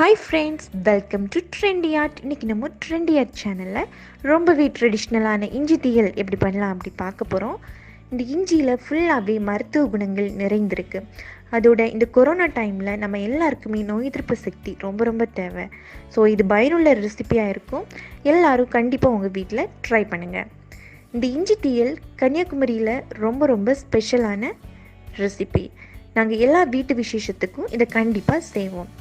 Hi friends, welcome to trendy art. இன்றைக்கி நம்ம trendy art சேனலில் ரொம்பவே ட்ரெடிஷ்னலான இஞ்சி தீயல் எப்படி பண்ணலாம் அப்படி பார்க்க போகிறோம். இந்த இஞ்சியில் ஃபுல்லாகவே மருத்துவ குணங்கள் நிறைந்திருக்கு. அதோட இந்த கொரோனா டைமில் நம்ம எல்லாருக்குமே நோய் எதிர்ப்பு சக்தி ரொம்ப ரொம்ப தேவை. ஸோ இது பயனுள்ள ரெசிபியாக இருக்கும். எல்லோரும் கண்டிப்பாக உங்கள் வீட்டில் ட்ரை பண்ணுங்கள். இந்த இஞ்சி தீயல் கன்னியாகுமரியில் ரொம்ப ரொம்ப ஸ்பெஷலான ரெசிபி. நாங்கள் எல்லா வீட்டு விசேஷத்துக்கும் இதை கண்டிப்பாக செய்வோம்.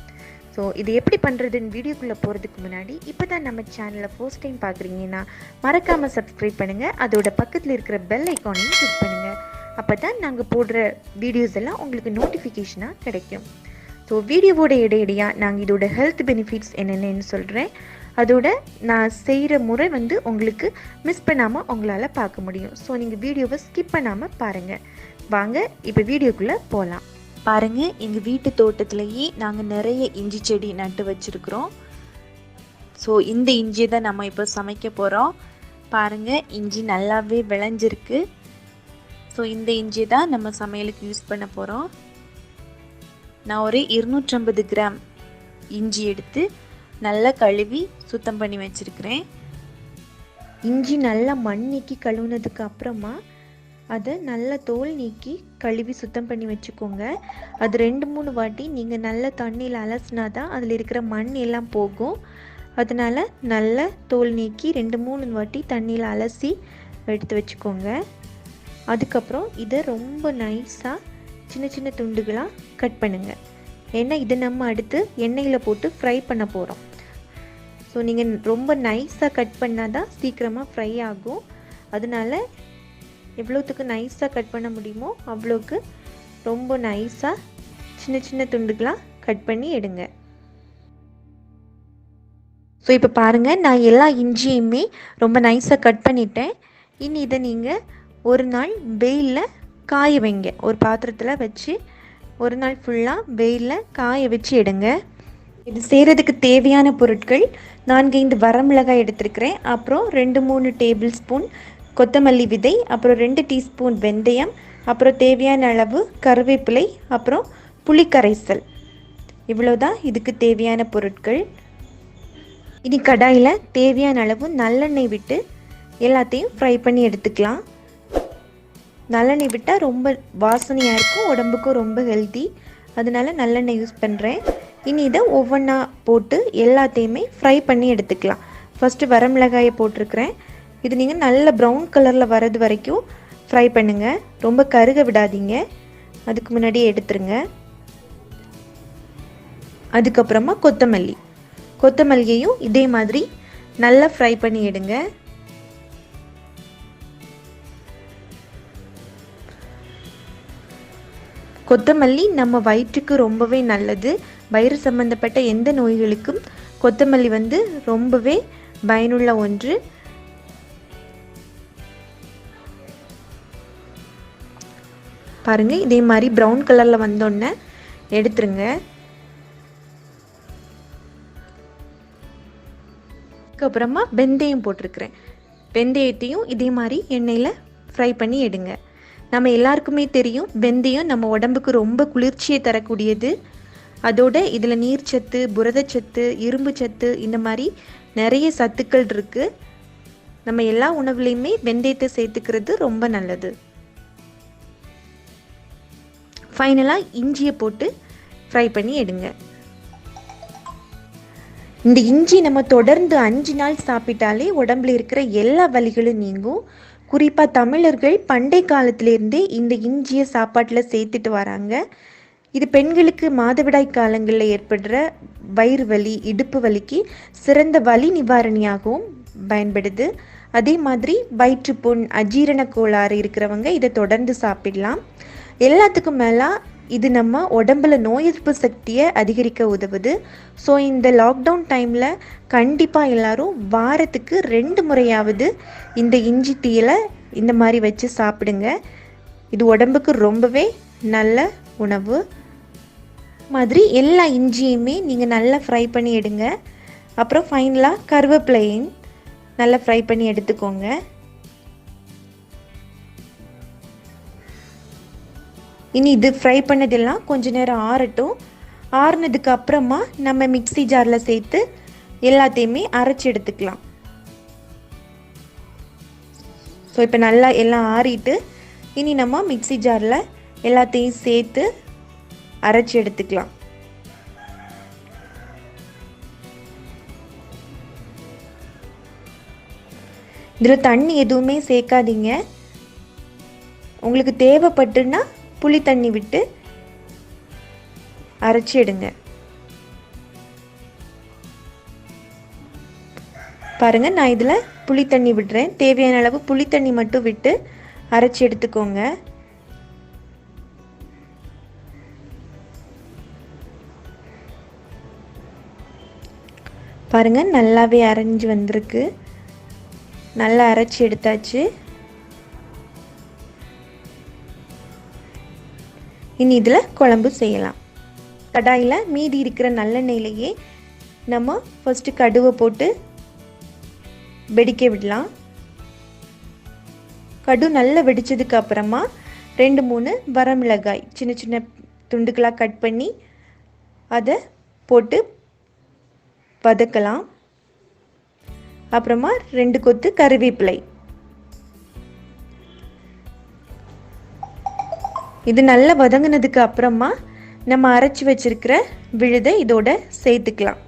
ஸோ இது எப்படி பண்ணுறதுன்னு வீடியோக்குள்ளே போகிறதுக்கு முன்னாடி இப்போ தான் நம்ம சேனலில் ஃபர்ஸ்ட் டைம் பார்க்குறீங்கன்னா மறக்காமல் சப்ஸ்கிரைப் பண்ணுங்கள். அதோட பக்கத்தில் இருக்கிற பெல் ஐக்கானையும் கிளிக் பண்ணுங்கள். அப்போ தான் நாங்கள் போடுற வீடியோஸ் எல்லாம் உங்களுக்கு நோட்டிஃபிகேஷனாக கிடைக்கும். ஸோ வீடியோவோட இடையிடையாக நாங்கள் இதோட ஹெல்த் பெனிஃபிட்ஸ் என்னென்னு சொல்கிறேன். அதோட நான் செய்கிற முறை உங்களுக்கு மிஸ் பண்ணாமல் உங்களால் பார்க்க முடியும். ஸோ நீங்கள் வீடியோவை ஸ்கிப் பண்ணாமல் பாருங்கள். வாங்க இப்போ வீடியோக்குள்ளே போகலாம். பாருங்கள், எங்கள் வீட்டு தோட்டத்துலேயே நாங்கள் நிறைய இஞ்சி செடி நட்டு வச்சுருக்குறோம். ஸோ இந்த இஞ்சியை தான் நம்ம இப்போ சமைக்க போகிறோம். பாருங்கள், இஞ்சி நல்லாவே விளைஞ்சிருக்கு. ஸோ இந்த இஞ்சியை தான் நம்ம சமையலுக்கு யூஸ் பண்ண போகிறோம். நான் ஒரு 250 கிராம் இஞ்சி எடுத்து நல்லா கழுவி சுத்தம் பண்ணி வச்சுருக்கிறேன். இஞ்சி நல்லா மண் நீக்கி கழுவுனதுக்கு அப்புறமா அதை நல்லா தோல் நீக்கி கழுவி சுத்தம் பண்ணி வச்சுக்கோங்க. அது 2-3 வாட்டி நீங்கள் நல்ல தண்ணியில் அலசினா தான் அதில் இருக்கிற மண் எல்லாம் போகும். அதனால் நல்லா தோல் நீக்கி 2-3 வாட்டி தண்ணியில் அலசி எடுத்து வச்சுக்கோங்க. அதுக்கப்புறம் இதை ரொம்ப நைஸாக சின்ன சின்ன துண்டுகளாக கட் பண்ணுங்கள். ஏன்னா இதை நம்ம அடுத்து எண்ணெயில் போட்டு ஃப்ரை பண்ண போகிறோம். ஸோ நீங்கள் ரொம்ப நைஸாக கட் பண்ணால் தான் சீக்கிரமாக ஃப்ரை ஆகும். அதனால் எவ்வளோத்துக்கு நைஸாக கட் பண்ண முடியுமோ அவ்வளோக்கு ரொம்ப நைஸாக சின்ன சின்ன துண்டுகளாக கட் பண்ணி எடுங்க. ஸோ இப்போ பாருங்கள், நான் எல்லா இஞ்சியுமே ரொம்ப நைஸாக கட் பண்ணிட்டேன். இனி இதை நீங்கள் ஒரு நாள் வெயிலில் காய வைங்க. ஒரு பாத்திரத்தில் வச்சு ஒரு நாள் ஃபுல்லாக வெயிலில் காய வச்சு எடுங்க. இது செய்கிறதுக்கு தேவையான பொருட்கள் 4-5 வரமிளகாய் எடுத்துருக்கிறேன். அப்புறம் 2-3 டேபிள் ஸ்பூன் கொத்தமல்லி விதை, அப்புறம் 2 டீஸ்பூன் வெந்தயம், அப்புறம் தேவையான அளவு கருவேப்பிலை, அப்புறம் புளி கரைசல். இவ்வளோதான் இதுக்கு தேவையான பொருட்கள். இனி கடாயில் தேவையான அளவு நல்லெண்ணெய் விட்டு எல்லாத்தையும் ஃப்ரை பண்ணி எடுத்துக்கலாம். நல்லெண்ணெய் விட்டால் ரொம்ப வாசனையாக இருக்கும், உடம்புக்கும் ரொம்ப ஹெல்த்தி. அதனால நல்லெண்ணெய் யூஸ் பண்ணுறேன். இனி இதை ஒவ்வொன்றா போட்டு எல்லாத்தையுமே ஃப்ரை பண்ணி எடுத்துக்கலாம். ஃபஸ்ட்டு வரமிளகாயை போட்டிருக்கிறேன். இது நீங்கள் நல்ல ப்ரௌன் கலரில் வர்றது வரைக்கும் ஃப்ரை பண்ணுங்கள். ரொம்ப கருக விடாதீங்க. அதுக்கு முன்னாடியே எடுத்துருங்க. அதுக்கப்புறமா கொத்தமல்லியையும் இதே மாதிரி நல்லா ஃப்ரை பண்ணி எடுங்க. கொத்தமல்லி நம்ம வயிற்றுக்கு ரொம்பவே நல்லது. வயிறு சம்பந்தப்பட்ட எந்த நோய்களுக்கும் கொத்தமல்லி ரொம்பவே பயனுள்ள ஒன்று. பாருங்கள், இதே மாதிரி ப்ரௌன் கலரில் வந்தோடனே எடுத்துருங்க. அதுக்கப்புறமா வெந்தயம் போட்டிருக்கிறேன். வெந்தயத்தையும் இதே மாதிரி எண்ணெயில் ஃப்ரை பண்ணி எடுங்க. நம்ம எல்லாருக்குமே தெரியும், வெந்தயம் நம்ம உடம்புக்கு ரொம்ப குளிர்ச்சியை தரக்கூடியது. அதோட இதில் நீர்ச்சத்து, புரதச்சத்து, இரும்பு சத்து, இந்த மாதிரி நிறைய சத்துக்கள் இருக்குது. நம்ம எல்லா உணவுலையுமே வெந்தயத்தை சேர்த்துக்கிறது ரொம்ப நல்லது. ஃபைனலாக இஞ்சியை போட்டு ஃப்ரை பண்ணி எடுங்க. இந்த இஞ்சி நம்ம தொடர்ந்து 5 நாள் சாப்பிட்டாலே உடம்புல இருக்கிற எல்லா வலிகளும் நீங்கும். குறிப்பாக தமிழர்கள் பண்டைய காலத்திலேருந்தே இந்த இஞ்சியை சாப்பாட்டில் சேர்த்துட்டு வராங்க. இது பெண்களுக்கு மாதவிடாய் காலங்களில் ஏற்படுற வயிறு வலி, இடுப்பு வலிக்கு சிறந்த வலி நிவாரணியாகவும் பயன்படுது. அதே மாதிரி வயிற்றுப்புண், அஜீரண கோளாறு இருக்கிறவங்க இதை தொடர்ந்து சாப்பிடலாம். எல்லாத்துக்கும் மேலே இது நம்ம உடம்புல நோய் எதிர்ப்பு சக்தியை அதிகரிக்க உதவுது. ஸோ இந்த லாக்டவுன் டைமில் கண்டிப்பாக எல்லோரும் வாரத்துக்கு 2 முறையாவது இந்த இஞ்சி தீயலை இந்த மாதிரி வச்சு சாப்பிடுங்க. இது உடம்புக்கு ரொம்பவே நல்ல உணவு. மாதிரி எல்லா இஞ்சியுமே நீங்கள் நல்லா ஃப்ரை பண்ணி எடுங்க. அப்புறம் ஃபைனலாக கருவேப்பிலையும் நல்லா ஃப்ரை பண்ணி எடுத்துக்கோங்க. இனி இது ஃப்ரை பண்ணதெல்லாம் கொஞ்ச நேரம் ஆறட்டும். ஆறுனதுக்கு அப்புறமா நம்ம மிக்ஸி ஜாரில் சேர்த்து எல்லாத்தையுமே அரைச்சி எடுத்துக்கலாம். ஸோ இப்போ நல்லா எல்லாம் ஆறிட்டு இனி நம்ம மிக்ஸி ஜாரில் எல்லாத்தையும் சேர்த்து அரைச்சி எடுத்துக்கலாம். இதில் தண்ணி எதுவுமே சேர்க்காதீங்க. உங்களுக்கு தேவைப்பட்டுன்னா புளி தண்ணி விட்டு அரைச்சி எடுங்க. பாருங்கள், நான் இதில் புளி தண்ணி விடுறேன். தேவையான அளவு புளி தண்ணி மட்டும் விட்டு அரைச்சி எடுத்துக்கோங்க. பாருங்கள், நல்லாவே அரைஞ்சி வந்திருக்கு. நல்லா அரைச்சி எடுத்தாச்சு. இனி இதில் குழம்பு செய்யலாம். கடாயில் மீதி இருக்கிற நல்லெண்ணெயிலேயே நம்ம ஃபஸ்ட்டு கடுவை போட்டு வெடிக்க விடலாம். கடு நல்லா வெடித்ததுக்கு அப்புறமா 2-3 வரமிளகாய் சின்ன சின்ன துண்டுகளாக கட் பண்ணி அதை போட்டு வதக்கலாம். அப்புறமா 2 கொத்து கறிவேப்பிலை. இது நல்லா வதங்கினதுக்கு அப்புறமா நம்ம அரைச்சி வச்சிருக்கிற விழுதை இதோட சேர்த்துக்கலாம்.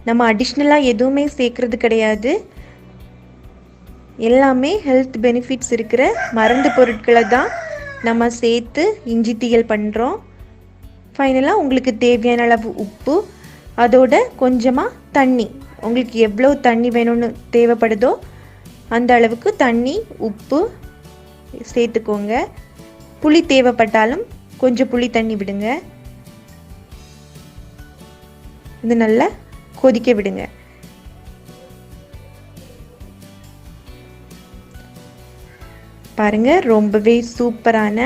நம்ம அடிஷ்னலாக எதுவுமே சேர்க்கறது கிடையாது. எல்லாமே ஹெல்த் பெனிஃபிட்ஸ் இருக்கிற மருந்து பொருட்களை தான் நம்ம சேர்த்து இஞ்சி தீயல் பண்ணுறோம். ஃபைனலாக உங்களுக்கு தேவையான அளவு உப்பு, அதோட கொஞ்சமாக தண்ணி, உங்களுக்கு எவ்வளோ தண்ணி வேணும்னு தேவைப்படுதோ அந்த அளவுக்கு தண்ணி, உப்பு சேர்த்துக்கோங்க. புளி தேவைப்பட்டாலும் கொஞ்சம் புளி தண்ணி விடுங்க. இது நல்லா கொதிக்க விடுங்க. பாருங்க, ரொம்பவே சூப்பரான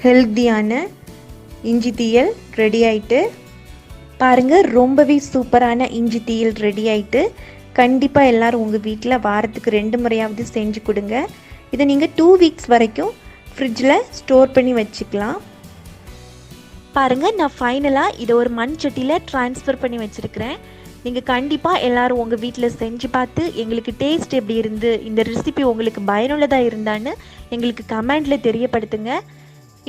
ஹெல்த்தியான இஞ்சி தீயல் ரெடி ஆயிட்டு. பாருங்க, ரொம்பவே சூப்பரான இஞ்சி தீயல் ரெடி ஆயிட்டு. கண்டிப்பாக எல்லாரும் உங்கள் வீட்டில் வாரத்துக்கு 2 முறையாவது செஞ்சு கொடுங்க. இதை நீங்கள் 2 வீக்ஸ் வரைக்கும் ஃப்ரிட்ஜில் ஸ்டோர் பண்ணி வச்சுக்கலாம். பாருங்கள், நான் ஃபைனலாக இதை ஒரு மண் சட்டியில் ட்ரான்ஸ்ஃபர் பண்ணி வச்சுருக்கிறேன். நீங்கள் கண்டிப்பாக எல்லோரும் உங்கள் வீட்டில் செஞ்சு பார்த்து எங்களுக்கு டேஸ்ட் எப்படி இருந்து, இந்த ரெசிபி உங்களுக்கு பயனுள்ளதாக இருந்தான்னு எங்களுக்கு கமெண்டில் தெரியப்படுத்துங்க.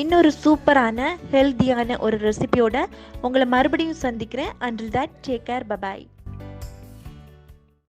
இன்னொரு சூப்பரான ஹெல்த்தியான ஒரு ரெசிபியோட உங்களை மறுபடியும் சந்திக்கிறேன். Until that, take care, bye bye.